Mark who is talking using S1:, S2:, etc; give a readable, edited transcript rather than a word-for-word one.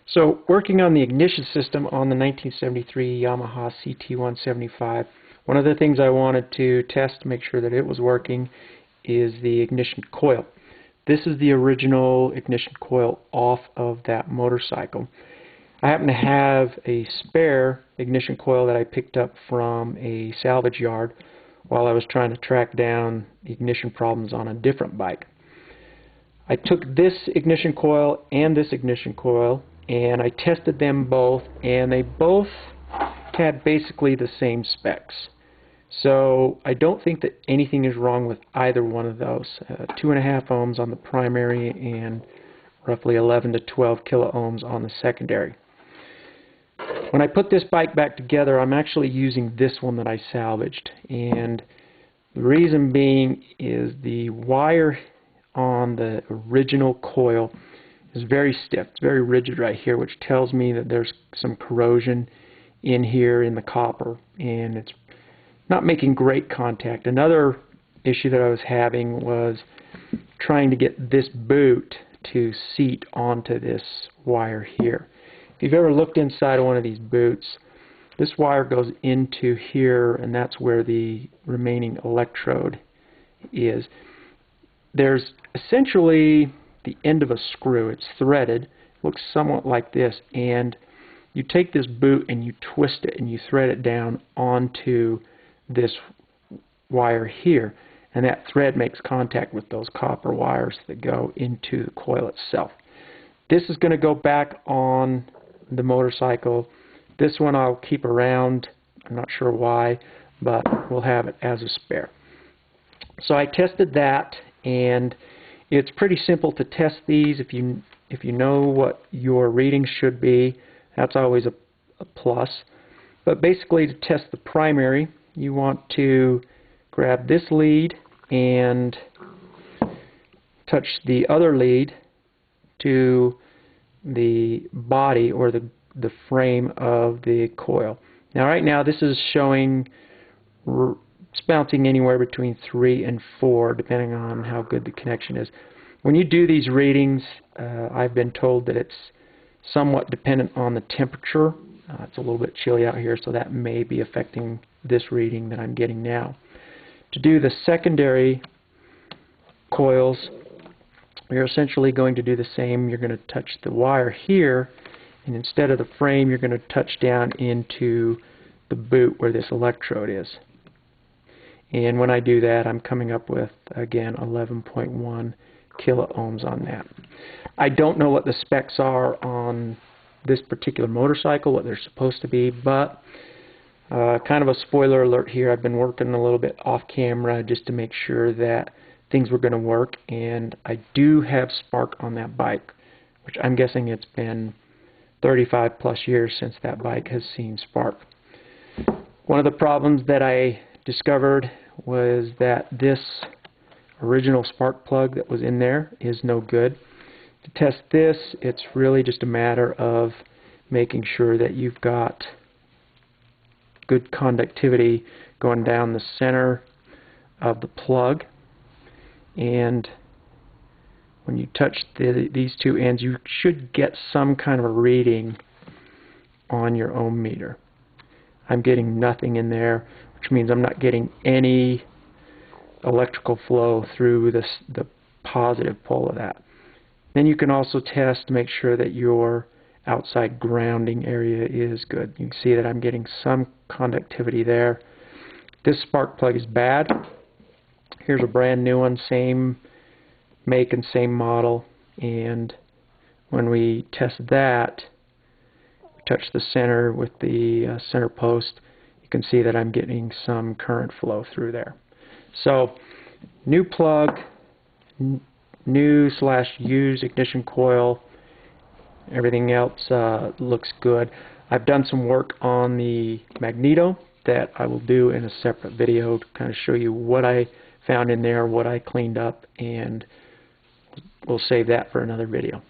S1: So working on the ignition system on the 1973 Yamaha CT175, one of the things I wanted to test to make sure that it was working is the ignition coil. This is the original ignition coil off of that motorcycle. I happen to have a spare ignition coil that I picked up from a salvage yard while I was trying to track down ignition problems on a different bike. I took this ignition coil and this ignition coil and I tested them both, and they both had basically the same specs. So I don't think that anything is wrong with either one of those. 2.5 ohms on the primary and roughly 11 to 12 kilo ohms on the secondary. When I put this bike back together, I'm actually using this one that I salvaged, and the reason being is the wire on the original coil is very stiff. It's very rigid right here, which tells me that there's some corrosion in here in the copper, and it's not making great contact. Another issue that I was having was trying to get this boot to seat onto this wire here. If you've ever looked inside of one of these boots, this wire goes into here, and that's where the remaining electrode is. There's essentially the end of a screw. It's threaded. It looks somewhat like this, and you take this boot and you twist it and you thread it down onto this wire here, and that thread makes contact with those copper wires that go into the coil itself. This is going to go back on the motorcycle. This one I'll keep around. I'm not sure why, but we'll have it as a spare. So I tested that, and it's pretty simple to test these. If you know what your readings should be, that's always a plus. But basically, to test the primary, you want to grab this lead and touch the other lead to the body or the frame of the coil. Now right now this is showing it's bouncing anywhere between 3 and 4 depending on how good the connection is. When you do these readings, I've been told that it's somewhat dependent on the temperature. It's a little bit chilly out here, so that may be affecting this reading that I'm getting now. To do the secondary coils, you're essentially going to do the same. You're going to touch the wire here, and instead of the frame, you're going to touch down into the boot where this electrode is. And when I do that, I'm coming up with, again, 11.1 kilo ohms on that. I don't know what the specs are on this particular motorcycle, what they're supposed to be, but kind of a spoiler alert here. I've been working a little bit off camera just to make sure that things were going to work, and I do have spark on that bike, which I'm guessing it's been 35 plus years since that bike has seen spark. One of the problems that I discovered was that this original spark plug that was in there is no good. To test this, it's really just a matter of making sure that you've got good conductivity going down the center of the plug, and when you touch these two ends, you should get some kind of a reading on your ohm meter. I'm getting nothing in there, which means I'm not getting any electrical flow through the positive pole of that. Then you can also test to make sure that your outside grounding area is good. You can see that I'm getting some conductivity there. This spark plug is bad. Here's a brand new one, same make and same model, and when we test that, we touch the center with the center post, you can see that I'm getting some current flow through there. So new plug, new/used ignition coil, everything else looks good. I've done some work on the magneto that I will do in a separate video to kind of show you what I found in there, what I cleaned up, and we'll save that for another video.